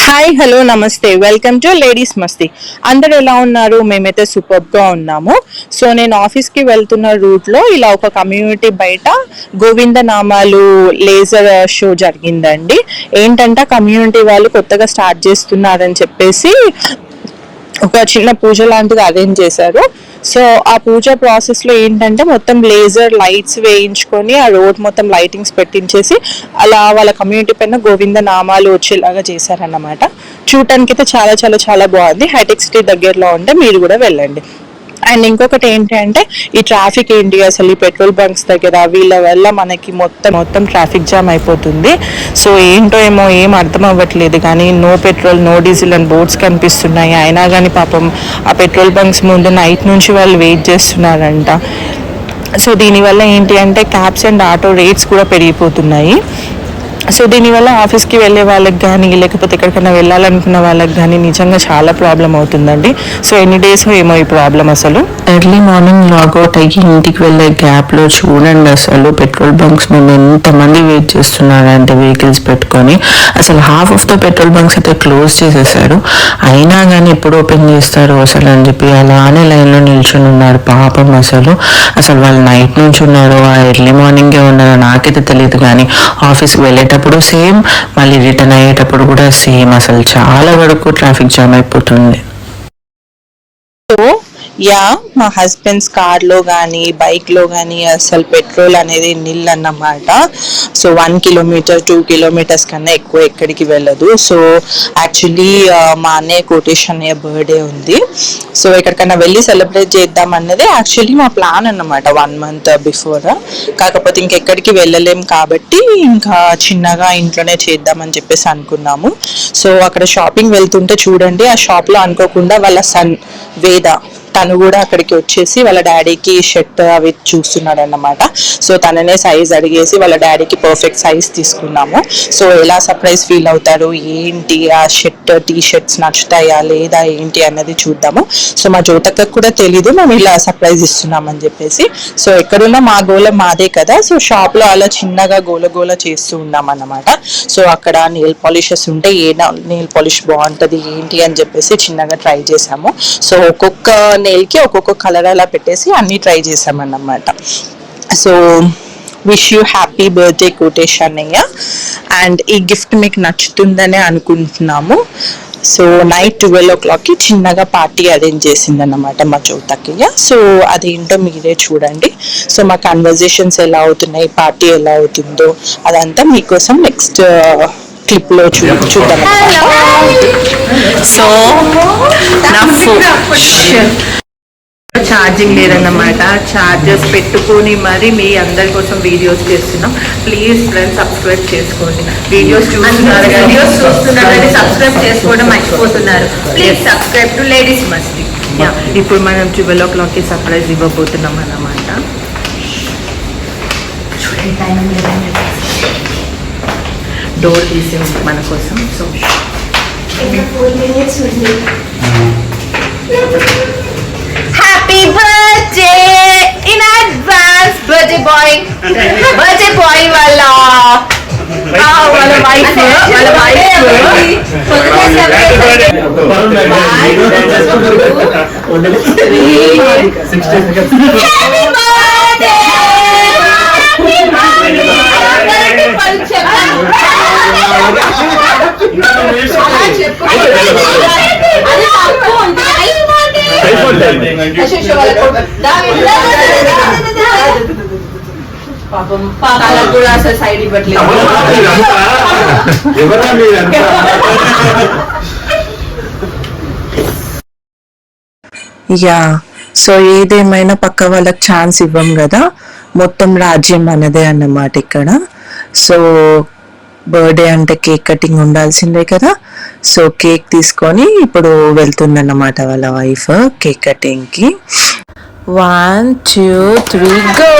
Hi hello నమస్తే welcome to ladies మస్తీ. అందరు ఎలా ఉన్నారు? మేమైతే సూపర్గా ఉన్నాము. సో నేను ఆఫీస్కి వెళ్తున్న రూట్లో ఇలా ఒక కమ్యూనిటీ బయట గోవింద నామాలు లేజర్ షో జరిగిందండి. ఏంటంటే కమ్యూనిటీ వాళ్ళు కొత్తగా స్టార్ట్ చేస్తున్నారని చెప్పేసి ఒక చిన్న పూజ లాంటిది అరేంజ్ చేశారు. సో ఆ పూజ ప్రాసెస్లో ఏంటంటే మొత్తం లేజర్ లైట్స్ వేయించుకొని ఆ రోడ్ మొత్తం లైటింగ్స్ పెట్టించేసి అలా వాళ్ళ కమ్యూనిటీ పైన గోవింద నామాలు వచ్చేలాగా చేశారన్నమాట. చూడటానికి అయితే చాలా చాలా చాలా బాగుంది. హైటెక్ సిటీ దగ్గరలో ఉంటే మీరు కూడా వెళ్ళండి. అండ్ ఇంకొకటి ఏంటంటే ఈ ట్రాఫిక్ ఏంటి అసలు ఈ పెట్రోల్ బంక్స్ దగ్గర వీళ్ళ వల్ల మనకి మొత్తం ట్రాఫిక్ జామ్ అయిపోతుంది. సో ఏంటో ఏమో ఏం అర్థం అవ్వట్లేదు, కానీ నో పెట్రోల్ నో డీజిల్ అని బోర్డ్స్ కనిపిస్తున్నాయి. అయినా కానీ పాపం ఆ పెట్రోల్ బంక్స్ ముందు నైట్ నుంచి వాళ్ళు వెయిట్ చేస్తున్నారంట. సో దీనివల్ల ఏంటి అంటే క్యాబ్స్ అండ్ ఆటో రేట్స్ కూడా పెరిగిపోతున్నాయి. సో దీనివల్ల ఆఫీస్కి వెళ్ళే వాళ్ళకి కానీ లేకపోతే ఎక్కడికైనా వెళ్ళాలనుకున్న వాళ్ళకి కానీ నిజంగా చాలా ప్రాబ్లం అవుతుందండి. సో ఎన్ని డేస్ ఏమో ఈ ప్రాబ్లం. అసలు ఎర్లీ మార్నింగ్ లాగౌట్ అయ్యి ఇంటికి వెళ్ళే గ్యాప్లో చూడండి అసలు పెట్రోల్ బంక్స్ ముందు ఎంతమంది వెయిట్ చేస్తున్నారంటే వెహికల్స్ పెట్టుకొని. అసలు half of the petrol bunks అయితే క్లోజ్ చేసేసారు. అయినా కానీ ఎప్పుడు ఓపెన్ చేస్తారు అసలు అని చెప్పి అలానే లైన్లో నిల్చొని ఉన్నారు పాపం. అసలు వాళ్ళు నైట్ నుంచి ఉన్నారో ఎర్లీ మార్నింగే ఉన్నారో నాకైతే తెలియదు, కానీ ఆఫీస్కి వెళ్ళేటప్పుడు సేమ్, మళ్ళీ రిటర్న్ అయ్యేటప్పుడు కూడా సేమ్. అసలు చాలా వరకు ట్రాఫిక్ జామ్ అయిపోతుంది. సో మా హస్బెండ్స్ కార్లో కానీ బైక్లో కానీ అసలు పెట్రోల్ అనేది నిల్ అన్నమాట. సో 1 కిలోమీటర్ 2 కిలోమీటర్స్ కన్నా ఎక్కువ ఎక్కడికి వెళ్ళదు. సో యాక్చువల్లీ మా అన్నయ్య కోటేష్ అన్నయ్య బర్త్డే ఉంది. సో ఎక్కడికైనా వెళ్ళి సెలబ్రేట్ చేద్దాం అన్నది యాక్చువల్లీ మా ప్లాన్ అన్నమాట 1 మంత్ బిఫోర్. కాకపోతే ఇంకెక్కడికి వెళ్ళలేం కాబట్టి ఇంకా చిన్నగా ఇంట్లోనే చేద్దామని చెప్పేసి అనుకున్నాము. సో అక్కడ షాపింగ్ వెళ్తుంటే చూడండి, ఆ షాప్లో అనుకోకుండా వాళ్ళ సన్ వేద తను కూడా అక్కడికి వచ్చేసి వాళ్ళ డాడీకి షర్ట్ అవి చూస్తున్నాడు అన్నమాట. సో తననే సైజ్ అడిగేసి వాళ్ళ డాడీకి పర్ఫెక్ట్ సైజ్ తీసుకున్నాము. సో ఎలా సర్ప్రైజ్ ఫీల్ అవుతారు ఏంటి, ఆ షర్ట్ టీ షర్ట్స్ నచ్చుతాయా లేదా ఏంటి అన్నది చూద్దాము. సో మా జ్యోతక్కకు కూడా తెలీదు మేము ఇలా సర్ప్రైజ్ ఇస్తున్నామని చెప్పేసి. సో ఎక్కడున్నా మా గోల మాదే కదా. సో షాప్లో అలా చిన్నగా గోల చేస్తూ ఉన్నాం అన్నమాట. సో అక్కడ నెయిల్ పాలిషెస్ ఉంటే ఏ నెయిల్ పాలిష్ బాగుంటుంది ఏంటి అని చెప్పేసి చిన్నగా ట్రై చేసాము. సో ఒక్కొక్క నెయిల్కి ఒక్కొక్క కలర్ అలా పెట్టేసి అన్నీ ట్రై చేసామన్నమాట. So wish you happy birthday Kotesh అన్నయ్య. అండ్ ఈ గిఫ్ట్ మీకు నచ్చుతుందనే అనుకుంటున్నాము. సో నైట్ 12 o'clockకి చిన్నగా పార్టీ అరేంజ్ చేసిందన్నమాట మా జ్యోతక్కయ్య. సో అదేంటో మీరే చూడండి. సో మా కన్వర్జేషన్స్ ఎలా అవుతున్నాయి, పార్టీ ఎలా అవుతుందో అదంతా మీకోసం నెక్స్ట్ క్లిప్లో చూద్దాం. సో నా ఛార్జింగ్ లేదన్నమాట. ఛార్జర్స్ పెట్టుకొని మరి మీ అందరి కోసం వీడియోస్ చేస్తున్నాం. ప్లీజ్ ఫ్రెండ్స్ సబ్స్క్రైబ్ చేసుకోండి. వీడియోస్ చూస్తున్నారని సబ్స్క్రైబ్ చేసుకోవడం మర్చిపోతున్నారు. ప్లీజ్ సబ్స్క్రైబ్ టు లేడీస్ మస్తీ. ఇప్పుడు మనం 12 o'clockకి సర్ప్రైజ్ ఇవ్వబోతున్నాం అన్నమాట. డోర్ తీసి మన కోసం. So happy birthday in advance birthday boy. Birthday boy వాళ్ళ వైఫ్ కూడా అసలు సైడ్ ఇవ్వట్లేదు. సో ఏదేమైనా పక్క వాళ్ళకి ఛాన్స్ ఇవ్వం కదా, మొత్తం రాజ్యం అన్నదే అన్నమాట ఇక్కడ. సో బర్త్డే అంటే కేక్ కటింగ్ ఉండాల్సిందే కదా. సో కేక్ తీసుకొని ఇప్పుడు వెళ్తుందన్నమాట వాళ్ళ వైఫ్ కేక్ కటింగ్కి. 1 2 3 go.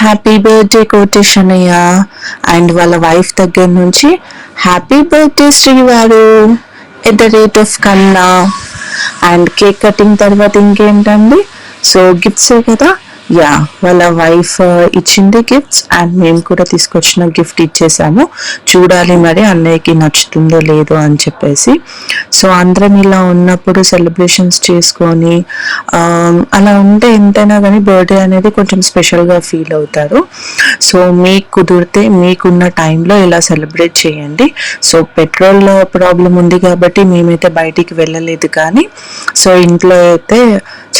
Happy birthday Koteshanayya and వాళ్ళ వైఫ్ దగ్గర నుంచి హ్యాపీ బర్త్డే శ్రీవారు at the rate of Kanna. And cake cutting తర్వాత ఇంకేంటండి, సో గిఫ్ట్సే కదా. యా, వాళ్ళ వైఫ్ ఇచ్చింది గిఫ్ట్స్ అండ్ మేము కూడా తీసుకొచ్చిన గిఫ్ట్ ఇచ్చేసాము. చూడాలి మరి అన్నయ్యకి నచ్చుతుందో లేదో అని చెప్పేసి. సో అందరం ఇలా ఉన్నప్పుడు సెలబ్రేషన్స్ చేసుకొని అలా ఉంటే ఎంతైనా కానీ బర్త్డే అనేది కొంచెం స్పెషల్గా ఫీల్ అవుతారు. సో మీకు కుదిరితే మీకున్న టైంలో ఇలా సెలబ్రేట్ చేయండి. సో పెట్రోల్ ప్రాబ్లం ఉంది కాబట్టి మేమైతే బయటికి వెళ్ళలేదు, కానీ సో ఇంట్లో అయితే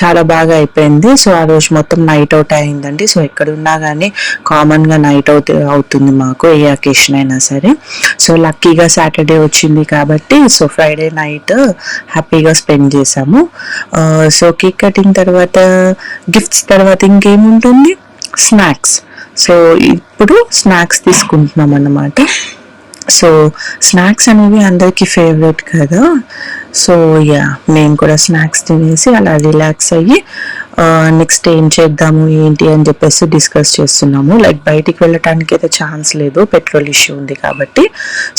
చాలా బాగా అయిపోయింది. సో ఆ రోజు మొత్తం నైట్ అవుట్ అయిందండి. సో ఎక్కడున్నా కానీ కామన్గా నైట్ అవుతుంది మాకు, ఏ అకేషన్ అయినా సరే. సో లక్కీగా సాటర్డే వచ్చింది కాబట్టి సో ఫ్రైడే నైట్ హ్యాపీగా స్పెండ్ చేసాము. సో కేక్ కటింగ్ తర్వాత గిఫ్ట్స్ తర్వాత ఇంకేముంటుంది, స్నాక్స్. సో ఇప్పుడు స్నాక్స్ తీసుకుంటున్నాం అన్నమాట. సో స్నాక్స్ అనేవి అందరికీ ఫేవరెట్ కదా. సో యా, మేము కూడా స్నాక్స్ తినేసి అలా రిలాక్స్ అయ్యి నెక్స్ట్ ఏం చేద్దాము ఏంటి అని చెప్పేసి డిస్కస్ చేస్తున్నాము. లైక్ బయటికి వెళ్ళటానికి అయితే ఛాన్స్ లేదు, పెట్రోల్ ఇష్యూ ఉంది కాబట్టి.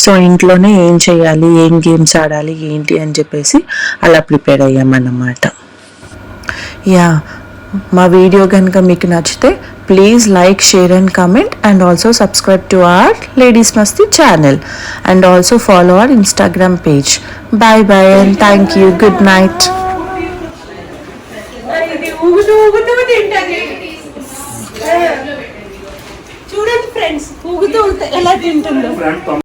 సో ఇంట్లోనే ఏం చేయాలి, ఏం గేమ్స్ ఆడాలి ఏంటి అని చెప్పేసి అలా ప్రిపేర్ అయ్యామన్నమాట. యా, మా వీడియో కనుక మీకు నచ్చితే please like, share and comment and also subscribe to our ladies Masti channel and also follow our Instagram page. Bye bye and thank you. Good night. చూడండి ఫ్రెండ్స్, ఊగుతూ ఎలా తింటుందో.